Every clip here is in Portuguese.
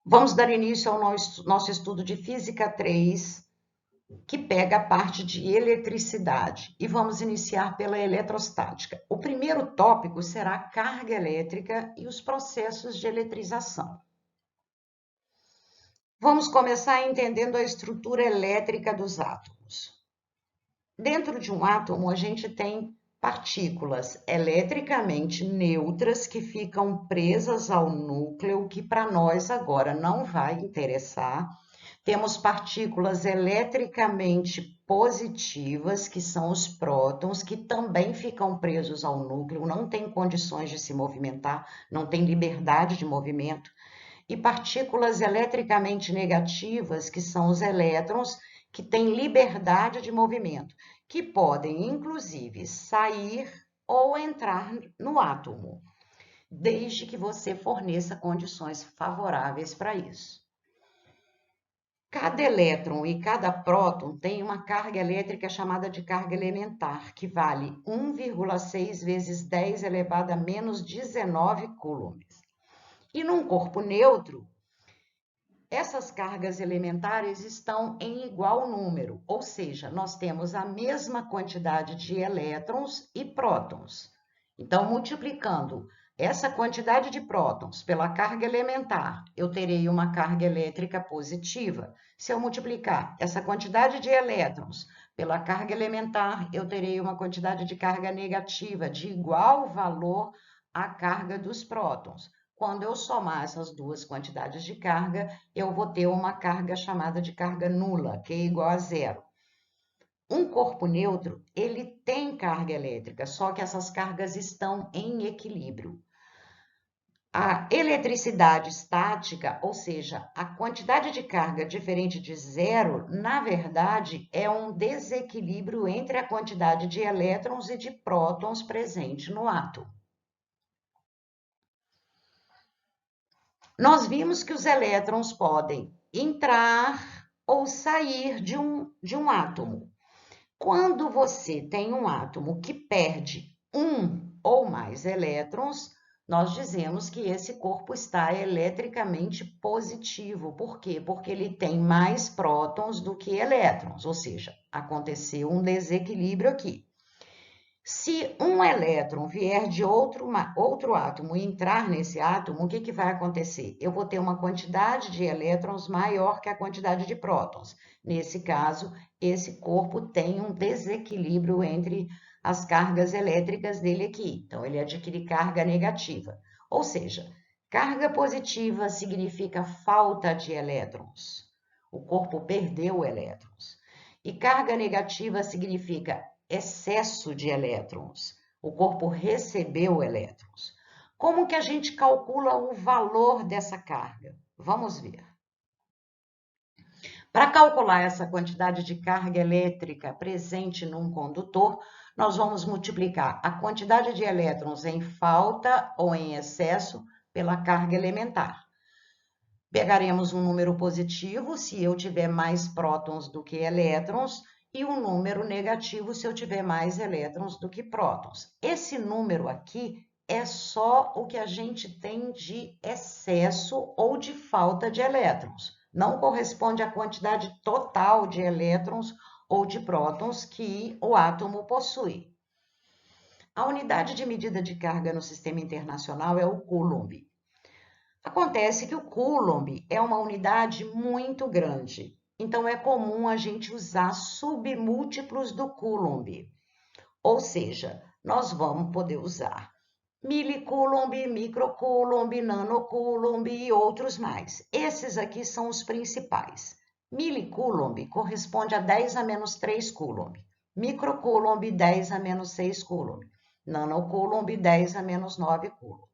Vamos dar início ao nosso estudo de Física 3, que pega a parte de eletricidade. E vamos iniciar pela eletrostática. O primeiro tópico será a carga elétrica e os processos de eletrização. Vamos começar entendendo a estrutura elétrica dos átomos. Dentro de um átomo, a gente tem partículas eletricamente neutras que ficam presas ao núcleo, que para nós agora não vai interessar. Temos partículas eletricamente positivas, que são os prótons, que também ficam presos ao núcleo, não têm condições de se movimentar, não têm liberdade de movimento. E partículas eletricamente negativas, que são os elétrons, que têm liberdade de movimento, que podem, inclusive, sair ou entrar no átomo, desde que você forneça condições favoráveis para isso. Cada elétron e cada próton tem uma carga elétrica chamada de carga elementar, que vale 1,6 vezes 10 elevado a menos 19 coulombs. E num corpo neutro, essas cargas elementares estão em igual número, ou seja, nós temos a mesma quantidade de elétrons e prótons. Então, multiplicando essa quantidade de prótons pela carga elementar, eu terei uma carga elétrica positiva. Se eu multiplicar essa quantidade de elétrons pela carga elementar, eu terei uma quantidade de carga negativa de igual valor à carga dos prótons. Quando eu somar essas duas quantidades de carga, eu vou ter uma carga chamada de carga nula, que é igual a zero. Um corpo neutro, ele tem carga elétrica, só que essas cargas estão em equilíbrio. A eletricidade estática, ou seja, a quantidade de carga diferente de zero, na verdade, é um desequilíbrio entre a quantidade de elétrons e de prótons presente no átomo. Nós vimos que os elétrons podem entrar ou sair de um átomo. Quando você tem um átomo que perde um ou mais elétrons, nós dizemos que esse corpo está eletricamente positivo. Por quê? Porque ele tem mais prótons do que elétrons, ou seja, aconteceu um desequilíbrio aqui. Se um elétron vier de outro átomo e entrar nesse átomo, o que vai acontecer? Eu vou ter uma quantidade de elétrons maior que a quantidade de prótons. Nesse caso, esse corpo tem um desequilíbrio entre as cargas elétricas dele aqui. Então, ele adquire carga negativa. Ou seja, carga positiva significa falta de elétrons. O corpo perdeu elétrons. E carga negativa significa excesso de elétrons. O corpo recebeu elétrons. Como que a gente calcula o valor dessa carga? Vamos ver. Para calcular essa quantidade de carga elétrica presente num condutor, nós vamos multiplicar a quantidade de elétrons em falta ou em excesso pela carga elementar. Pegaremos um número positivo se eu tiver mais prótons do que elétrons, e um número negativo se eu tiver mais elétrons do que prótons. Esse número aqui é só o que a gente tem de excesso ou de falta de elétrons. Não corresponde à quantidade total de elétrons ou de prótons que o átomo possui. A unidade de medida de carga no sistema internacional é o coulomb. Acontece que o coulomb é uma unidade muito grande. Então, é comum a gente usar submúltiplos do coulomb. Ou seja, nós vamos poder usar milicoulomb, microcoulomb, nanocoulomb e outros mais. Esses aqui são os principais. Milicoulomb corresponde a 10 a menos 3 coulomb. Microcoulomb, 10 a menos 6 coulomb. Nanocoulomb, 10 a menos 9 coulomb.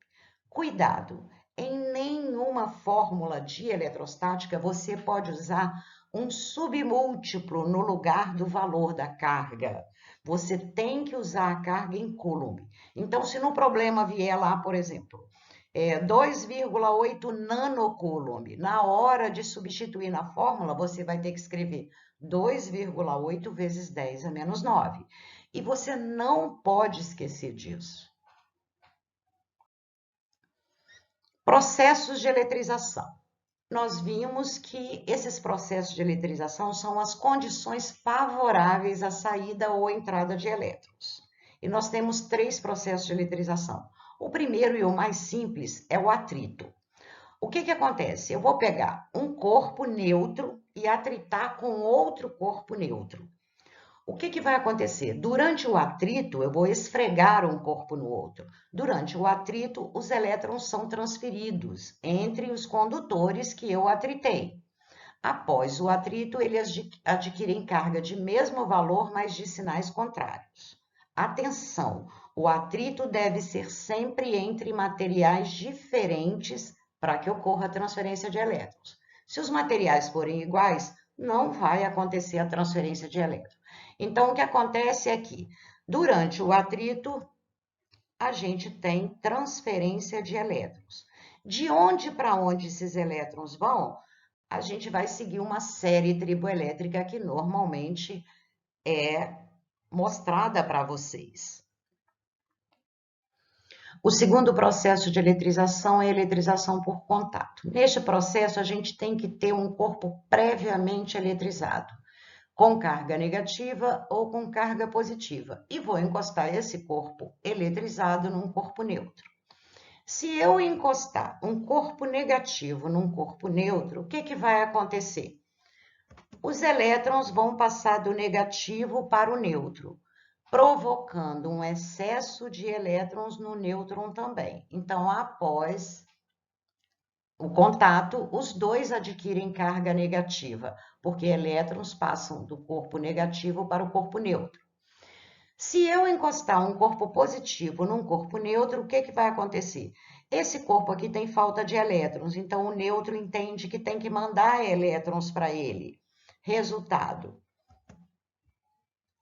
Cuidado! Em nenhuma fórmula de eletrostática você pode usar um submúltiplo no lugar do valor da carga. Você tem que usar a carga em coulomb. Então, se no problema vier lá, por exemplo, 2,8 nanocoulomb, na hora de substituir na fórmula, você vai ter que escrever 2,8 vezes 10 a menos 9. E você não pode esquecer disso. Processos de eletrização. nós vimos que esses processos de eletrização são as condições favoráveis à saída ou entrada de elétrons. E nós temos 3 processos de eletrização. O primeiro e o mais simples é o atrito. O que acontece? Eu vou pegar um corpo neutro e atritar com outro corpo neutro. O que vai acontecer? Durante o atrito, eu vou esfregar um corpo no outro. Durante o atrito, os elétrons são transferidos entre os condutores que eu atritei. Após o atrito, eles adquirem carga de mesmo valor, mas de sinais contrários. Atenção! O atrito deve ser sempre entre materiais diferentes para que ocorra a transferência de elétrons. Se os materiais forem iguais, não vai acontecer a transferência de elétrons. Então, o que acontece é que, durante o atrito, a gente tem transferência de elétrons. De onde para onde esses elétrons vão? A gente vai seguir uma série triboelétrica que normalmente é mostrada para vocês. O segundo processo de eletrização é a eletrização por contato. Neste processo, a gente tem que ter um corpo previamente eletrizado, com carga negativa ou com carga positiva, e vou encostar esse corpo eletrizado num corpo neutro. Se eu encostar um corpo negativo num corpo neutro, o que vai acontecer? Os elétrons vão passar do negativo para o neutro, provocando um excesso de elétrons no nêutron também. Então, após o contato, os dois adquirem carga negativa, porque elétrons passam do corpo negativo para o corpo neutro. Se eu encostar um corpo positivo num corpo neutro, o que vai acontecer? Esse corpo aqui tem falta de elétrons, então o neutro entende que tem que mandar elétrons para ele. Resultado: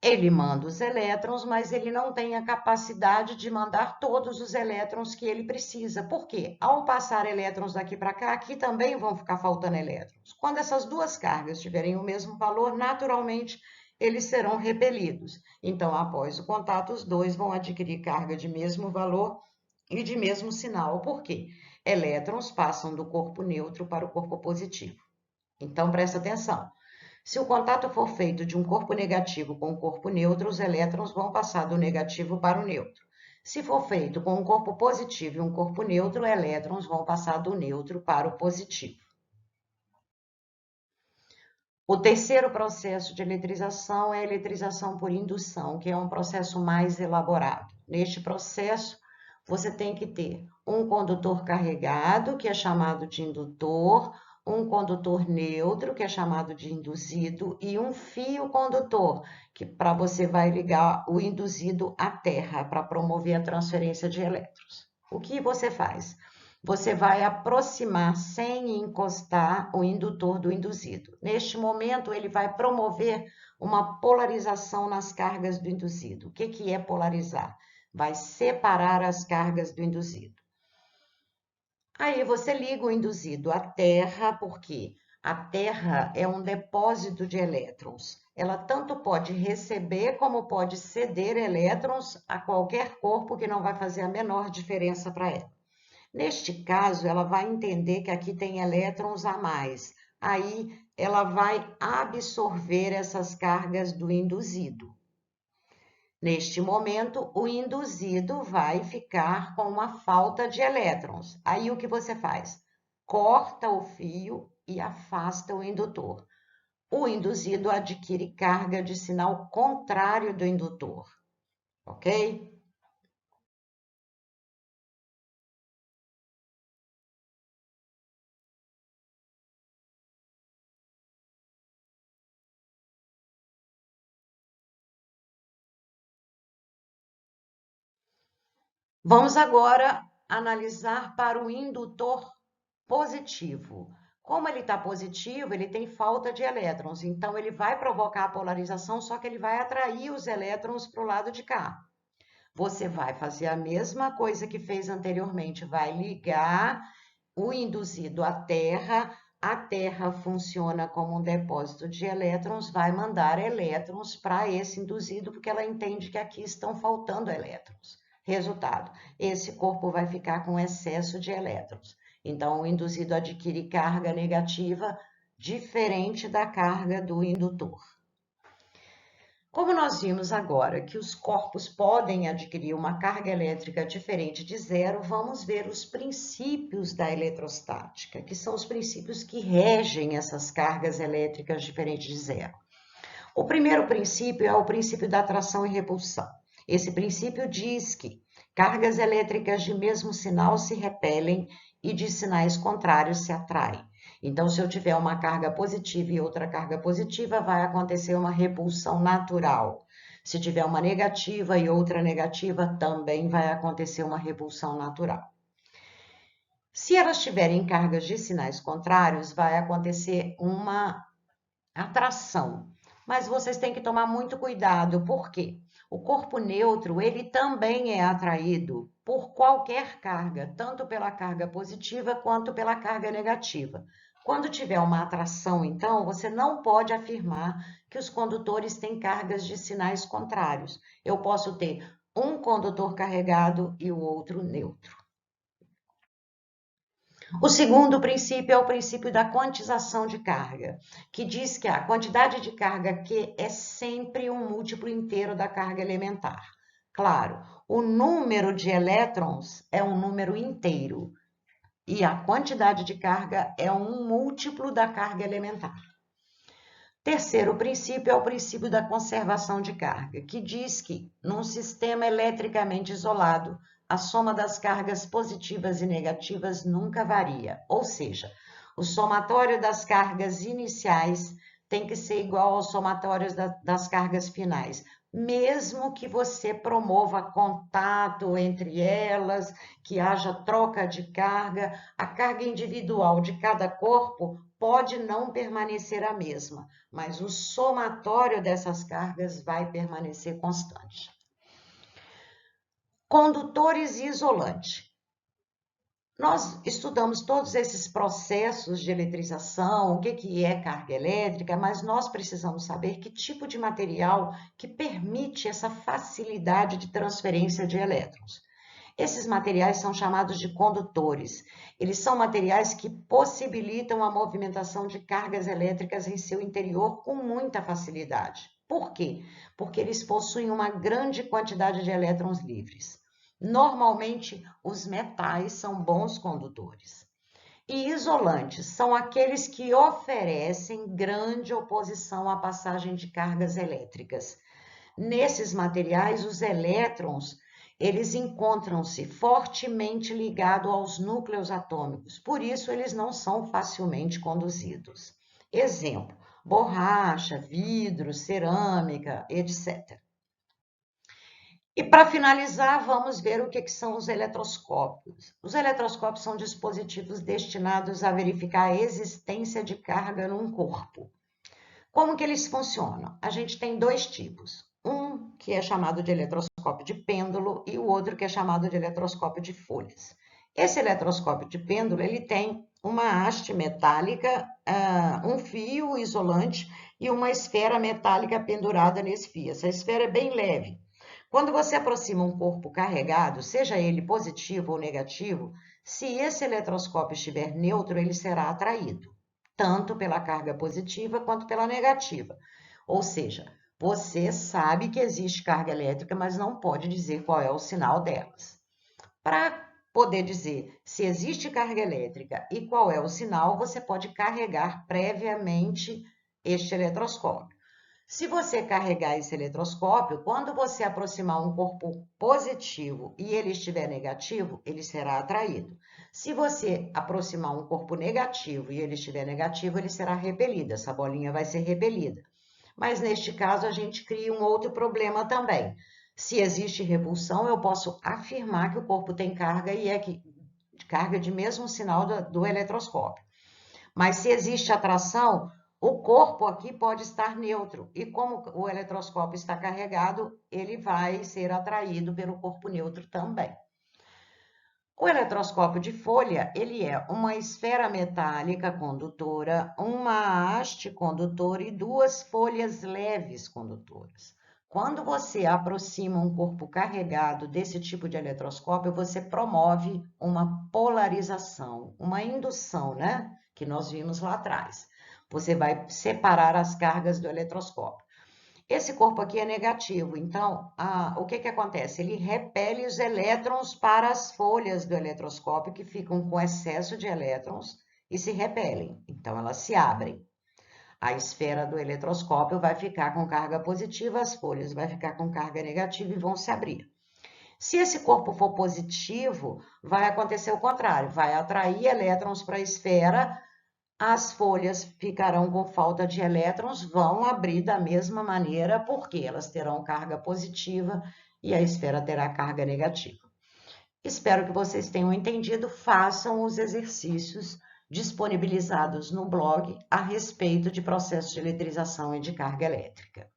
ele manda os elétrons, mas ele não tem a capacidade de mandar todos os elétrons que ele precisa. Por quê? Ao passar elétrons daqui para cá, aqui também vão ficar faltando elétrons. Quando essas duas cargas tiverem o mesmo valor, naturalmente, eles serão repelidos. Então, após o contato, os dois vão adquirir carga de mesmo valor e de mesmo sinal. Por quê? Elétrons passam do corpo neutro para o corpo positivo. Então, presta atenção. Se o contato for feito de um corpo negativo com um corpo neutro, os elétrons vão passar do negativo para o neutro. Se for feito com um corpo positivo e um corpo neutro, elétrons vão passar do neutro para o positivo. O terceiro processo de eletrização é a eletrização por indução, que é um processo mais elaborado. Neste processo, você tem que ter um condutor carregado, que é chamado de indutor, um condutor neutro, que é chamado de induzido, e um fio condutor, que para você vai ligar o induzido à terra para promover a transferência de elétrons. O que você faz? Você vai aproximar sem encostar o indutor do induzido. Neste momento, ele vai promover uma polarização nas cargas do induzido. O que é polarizar? Vai separar as cargas do induzido. Aí você liga o induzido à terra, porque a terra é um depósito de elétrons. Ela tanto pode receber como pode ceder elétrons a qualquer corpo, que não vai fazer a menor diferença para ela. Neste caso, ela vai entender que aqui tem elétrons a mais. Aí ela vai absorver essas cargas do induzido. Neste momento, o induzido vai ficar com uma falta de elétrons. Aí o que você faz? Corta o fio e afasta o indutor. O induzido adquire carga de sinal contrário do indutor, ok? Vamos agora analisar para o indutor positivo. Como ele está positivo, ele tem falta de elétrons, então ele vai provocar a polarização, só que ele vai atrair os elétrons para o lado de cá. Você vai fazer a mesma coisa que fez anteriormente, vai ligar o induzido à terra, a terra funciona como um depósito de elétrons, vai mandar elétrons para esse induzido, porque ela entende que aqui estão faltando elétrons. Resultado, esse corpo vai ficar com excesso de elétrons. Então, o induzido adquire carga negativa diferente da carga do indutor. Como nós vimos agora que os corpos podem adquirir uma carga elétrica diferente de zero, vamos ver os princípios da eletrostática, que são os princípios que regem essas cargas elétricas diferentes de zero. O primeiro princípio é o princípio da atração e repulsão. Esse princípio diz que cargas elétricas de mesmo sinal se repelem e de sinais contrários se atraem. Então, se eu tiver uma carga positiva e outra carga positiva, vai acontecer uma repulsão natural. Se tiver uma negativa e outra negativa, também vai acontecer uma repulsão natural. Se elas tiverem cargas de sinais contrários, vai acontecer uma atração. Mas vocês têm que tomar muito cuidado, porque o corpo neutro, ele também é atraído por qualquer carga, tanto pela carga positiva quanto pela carga negativa. Quando tiver uma atração, então, você não pode afirmar que os condutores têm cargas de sinais contrários. Eu posso ter um condutor carregado e o outro neutro. O segundo princípio é o princípio da quantização de carga, que diz que a quantidade de carga Q é sempre um múltiplo inteiro da carga elementar. Claro, o número de elétrons é um número inteiro e a quantidade de carga é um múltiplo da carga elementar. Terceiro princípio é o princípio da conservação de carga, que diz que, num sistema eletricamente isolado, a soma das cargas positivas e negativas nunca varia, ou seja, o somatório das cargas iniciais tem que ser igual ao somatório das cargas finais, mesmo que você promova contato entre elas, que haja troca de carga, a carga individual de cada corpo pode não permanecer a mesma, mas o somatório dessas cargas vai permanecer constante. Condutores e isolante. Nós estudamos todos esses processos de eletrização, o que é carga elétrica, mas nós precisamos saber que tipo de material que permite essa facilidade de transferência de elétrons. Esses materiais são chamados de condutores. Eles são materiais que possibilitam a movimentação de cargas elétricas em seu interior com muita facilidade. Por quê? Porque eles possuem uma grande quantidade de elétrons livres. Normalmente, os metais são bons condutores. E isolantes são aqueles que oferecem grande oposição à passagem de cargas elétricas. Nesses materiais, os elétrons eles encontram-se fortemente ligados aos núcleos atômicos, por isso eles não são facilmente conduzidos. Exemplo, borracha, vidro, cerâmica, etc. E para finalizar, vamos ver o que são os eletroscópios. Os eletroscópios são dispositivos destinados a verificar a existência de carga num corpo. Como que eles funcionam? A gente tem dois tipos. Um que é chamado de eletroscópio de pêndulo e o outro que é chamado de eletroscópio de folhas. Esse eletroscópio de pêndulo, ele tem uma haste metálica, um fio isolante e uma esfera metálica pendurada nesse fio. Essa esfera é bem leve. Quando você aproxima um corpo carregado, seja ele positivo ou negativo, se esse eletroscópio estiver neutro, ele será atraído, tanto pela carga positiva quanto pela negativa. Ou seja, você sabe que existe carga elétrica, mas não pode dizer qual é o sinal delas. Para poder dizer se existe carga elétrica e qual é o sinal, você pode carregar previamente este eletroscópio. Se você carregar esse eletroscópio, quando você aproximar um corpo positivo e ele estiver negativo, ele será atraído. Se você aproximar um corpo negativo e ele estiver negativo, ele será repelido. Essa bolinha vai ser repelida. Mas neste caso, a gente cria um outro problema também. Se existe repulsão, eu posso afirmar que o corpo tem carga e é carga de mesmo sinal do eletroscópio. Mas se existe atração, o corpo aqui pode estar neutro e como o eletroscópio está carregado, ele vai ser atraído pelo corpo neutro também. O eletroscópio de folha, ele é uma esfera metálica condutora, uma haste condutora e duas folhas leves condutoras. Quando você aproxima um corpo carregado desse tipo de eletroscópio, você promove uma polarização, uma indução, né? Que nós vimos lá atrás. Você vai separar as cargas do eletroscópio. Esse corpo aqui é negativo, então o que acontece? Ele repele os elétrons para as folhas do eletroscópio que ficam com excesso de elétrons e se repelem, então elas se abrem. A esfera do eletroscópio vai ficar com carga positiva, as folhas vai ficar com carga negativa e vão se abrir. Se esse corpo for positivo, vai acontecer o contrário, vai atrair elétrons para a esfera, as folhas ficarão com falta de elétrons, vão abrir da mesma maneira, porque elas terão carga positiva e a esfera terá carga negativa. Espero que vocês tenham entendido, façam os exercícios disponibilizados no blog a respeito de processos de eletrização e de carga elétrica.